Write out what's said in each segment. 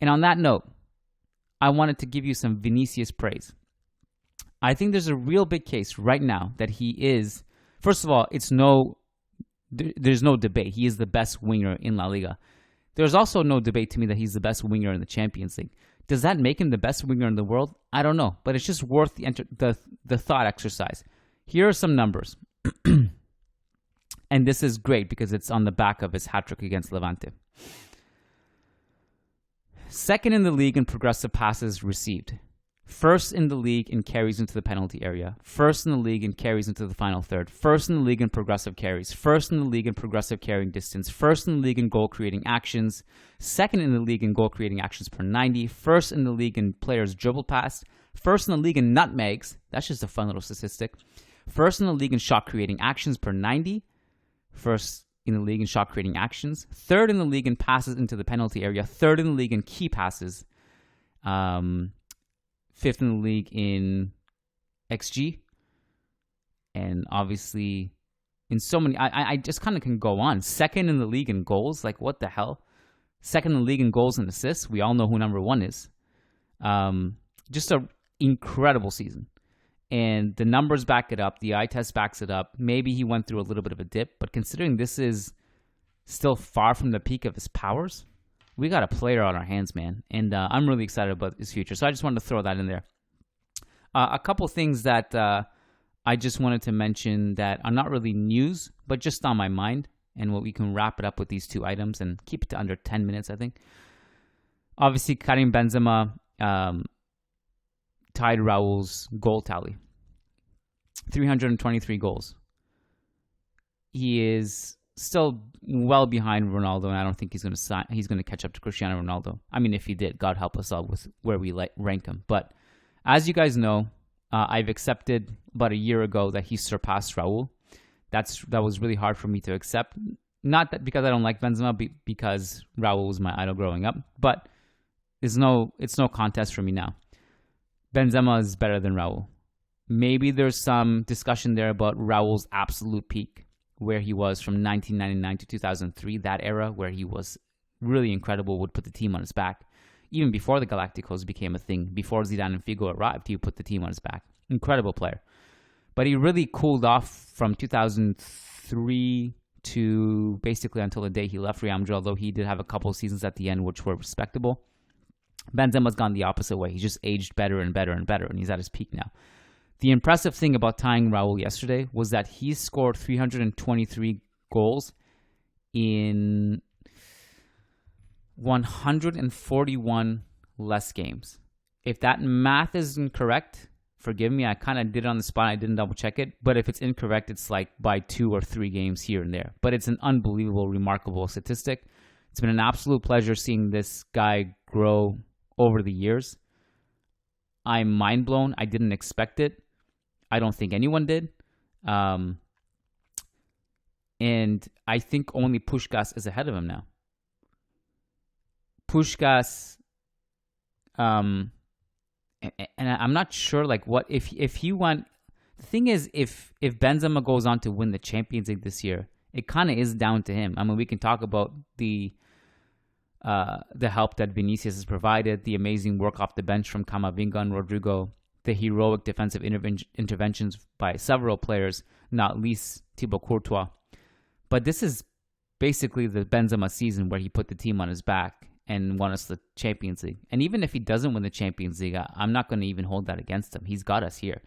And on that note, I wanted to give you some Vinicius praise. I think there's a real big case right now that he is, first of all, there's no debate. He is the best winger in La Liga. There's also no debate to me that he's the best winger in the Champions League. Does that make him the best winger in the world? I don't know, but it's just worth the thought exercise. Here are some numbers. And this is great because it's on the back of his hat-trick against Levante. Second in the league in progressive passes received. First in the league in carries into the penalty area. First in the league in carries into the final third. First in the league in progressive carries. First in the league in progressive carrying distance. First in the league in goal-creating actions. Second in the league in goal-creating actions per 90. First in the league in players dribble past. First in the league in nutmegs. That's just a fun little statistic. First in the league in shot-creating actions per 90. First in the league in shot-creating actions. Third in the league in passes into the penalty area. Third in the league in key passes. Fifth in the league in XG. And obviously, in so many... I just kind of can go on. Second in the league in goals. Like, what the hell? Second in the league in goals and assists. We all know who number one is. Just an incredible season. And the numbers back it up. The eye test backs it up. Maybe he went through a little bit of a dip. But considering this is still far from the peak of his powers, we got a player on our hands, man. And I'm really excited about his future. So I just wanted to throw that in there. A couple things that I just wanted to mention that are not really news, but just on my mind. And we can wrap it up with these two items and keep it to under 10 minutes, I think. Obviously, Karim Benzema tied Raul's goal tally. 323 goals. He is still well behind Ronaldo, and I don't think he's going to catch up to Cristiano Ronaldo. I mean, if he did, God help us all with where we rank him. But as you guys know, I've accepted about a year ago that he surpassed Raul. That was really hard for me to accept. Not that because I don't like Benzema, because Raul was my idol growing up. But it's no contest for me now. Benzema is better than Raul. Maybe there's some discussion there about Raul's absolute peak, where he was from 1999 to 2003, that era where he was really incredible, would put the team on his back. Even before the Galacticos became a thing, before Zidane and Figo arrived, he would put the team on his back. Incredible player. But he really cooled off from 2003 to basically until the day he left Real Madrid, although he did have a couple of seasons at the end which were respectable. Benzema's gone the opposite way. He's just aged better and better and better, and he's at his peak now. The impressive thing about tying Raul yesterday was that he scored 323 goals in 141 less games. If that math is incorrect, forgive me, I kind of did it on the spot. I didn't double check it. But if it's incorrect, it's like by 2 or 3 games here and there. But it's an unbelievable, remarkable statistic. It's been an absolute pleasure seeing this guy grow over the years. I'm mind blown. I didn't expect it. I don't think anyone did. And I think only Puskás is ahead of him now. Puskás, and I'm not sure like what if he went. The thing is, if Benzema goes on to win the Champions League this year, it kind of is down to him. I mean, we can talk about the help that Vinicius has provided, the amazing work off the bench from Camavinga and Rodrigo, the heroic defensive interventions by several players, not least Thibaut Courtois. But this is basically the Benzema season where he put the team on his back and won us the Champions League. And even if he doesn't win the Champions League, I'm not going to even hold that against him. He's got us here.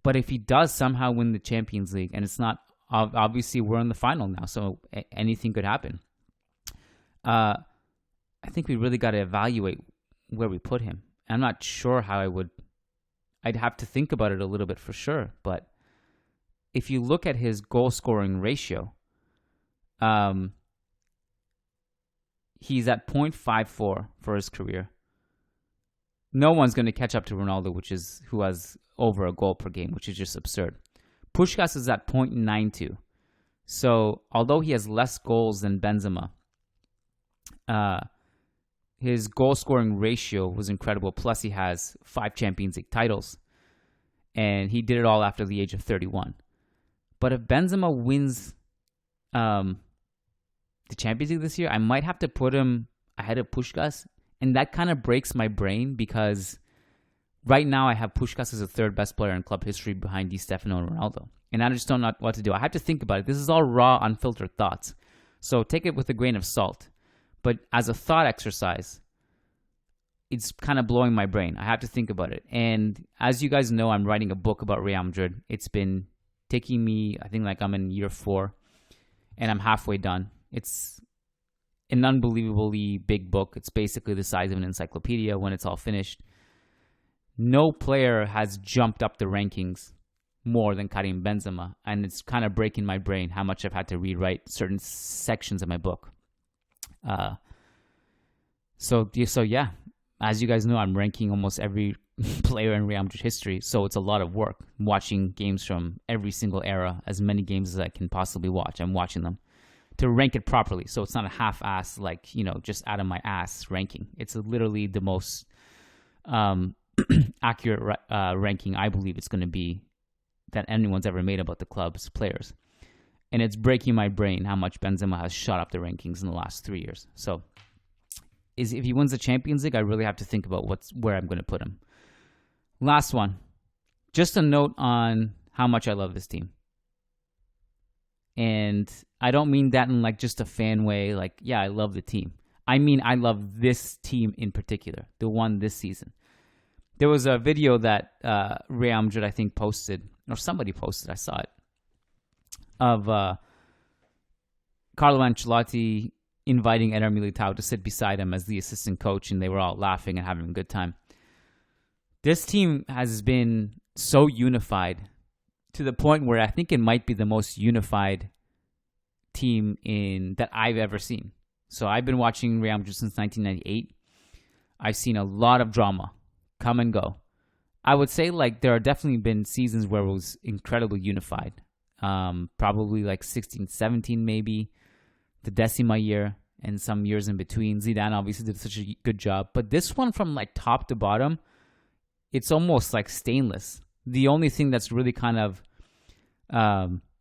But if he does somehow win the Champions League, and it's not, obviously we're in the final now, so anything could happen. I think we really got to evaluate where we put him. I'm not sure how I'd have to think about it a little bit for sure. But if you look at his goal-scoring ratio, he's at 0.54 for his career. No one's going to catch up to Ronaldo, who has over a goal per game, which is just absurd. Puskás is at 0.92. So although he has less goals than Benzema, his goal-scoring ratio was incredible. Plus, he has 5 Champions League titles. And he did it all after the age of 31. But if Benzema wins the Champions League this year, I might have to put him ahead of Puskás And that kind of breaks my brain because right now I have Puskás as the third best player in club history behind Di Stefano and Ronaldo. And I just don't know what to do. I have to think about it. This is all raw, unfiltered thoughts. So take it with a grain of salt. But as a thought exercise, it's kind of blowing my brain. I have to think about it. And as you guys know, I'm writing a book about Real Madrid. It's been taking me, I think like I'm in year 4, and I'm halfway done. It's an unbelievably big book. It's basically the size of an encyclopedia when it's all finished. No player has jumped up the rankings more than Karim Benzema, and it's kind of breaking my brain how much I've had to rewrite certain sections of my book. So yeah, as you guys know, I'm ranking almost every player in Real Madrid history, so it's a lot of work. I'm watching games from every single era, as many games as I can possibly watch. I'm watching them to rank it properly, so it's not a half-ass, like, just out of my ass ranking. It's literally the most accurate ranking I believe it's going to be that anyone's ever made about the club's players. And it's breaking my brain how much Benzema has shot up the rankings in the last 3 years. So if he wins the Champions League, I really have to think about where I'm going to put him. Last one. Just a note on how much I love this team. And I don't mean that in like just a fan way, like, yeah, I love the team. I mean, I love this team in particular, the one this season. There was a video that Real Madrid, I think, posted, or somebody posted, I saw it, of Carlo Ancelotti inviting Eder Militao to sit beside him as the assistant coach, and they were all laughing and having a good time. This team has been so unified to the point where I think it might be the most unified team that I've ever seen. So I've been watching Real Madrid since 1998. I've seen a lot of drama come and go. I would say like there are definitely been seasons where it was incredibly unified. Probably like 16, 17 maybe, the Decima year, and some years in between. Zidane obviously did such a good job. But this one, from like top to bottom, it's almost like stainless. The only thing that's really kind of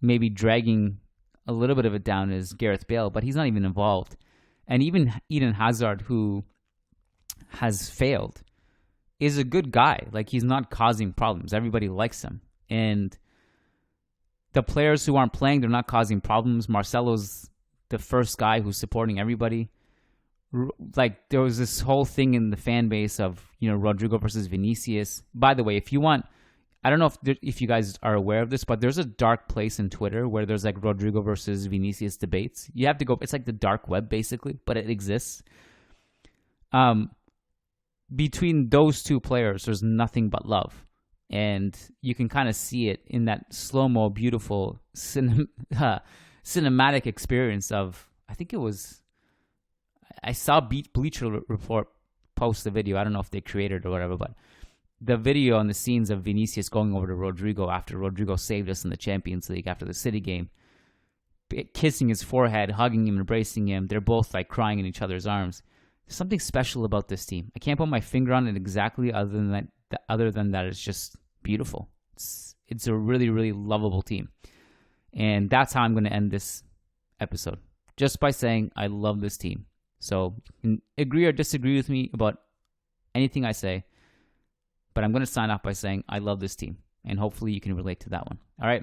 maybe dragging a little bit of it down is Gareth Bale, but he's not even involved. And even Eden Hazard, who has failed, is a good guy. Like, he's not causing problems. Everybody likes him. And the players who aren't playing, they're not causing problems. Marcelo's the first guy who's supporting everybody. Like, there was this whole thing in the fan base of, Rodrigo versus Vinicius. By the way, if you want, I don't know if you guys are aware of this, but there's a dark place in Twitter where there's like Rodrigo versus Vinicius debates. You have to go, it's like the dark web basically, but it exists. Between those two players, there's nothing but love. And you can kind of see it in that slow-mo, beautiful cinematic experience of, I think it was, I saw Bleacher Report post the video. I don't know if they created it or whatever, but the video on the scenes of Vinicius going over to Rodrigo after Rodrigo saved us in the Champions League after the City game, kissing his forehead, hugging him, embracing him. They're both like crying in each other's arms. There's something special about this team. I can't put my finger on it exactly, other than that, it's just beautiful. It's a really, really lovable team. And that's how I'm going to end this episode, just by saying I love this team. So you can agree or disagree with me about anything I say, but I'm going to sign off by saying I love this team, and hopefully you can relate to that one. All right.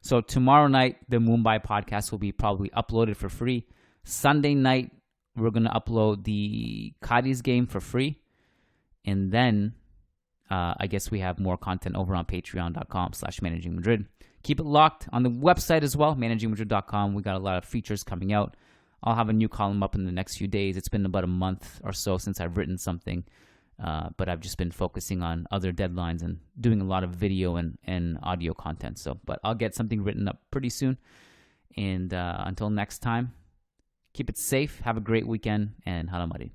So tomorrow night, the Mumbai podcast will be probably uploaded for free. Sunday night, we're going to upload the Cadiz game for free. And then I guess we have more content over on patreon.com/managingmadrid. Keep it locked on the website as well, managingmadrid.com. We got a lot of features coming out. I'll have a new column up in the next few days. It's been about a month or so since I've written something. But I've just been focusing on other deadlines and doing a lot of video and audio content. But I'll get something written up pretty soon. And until next time, keep it safe. Have a great weekend, and Hala Mari.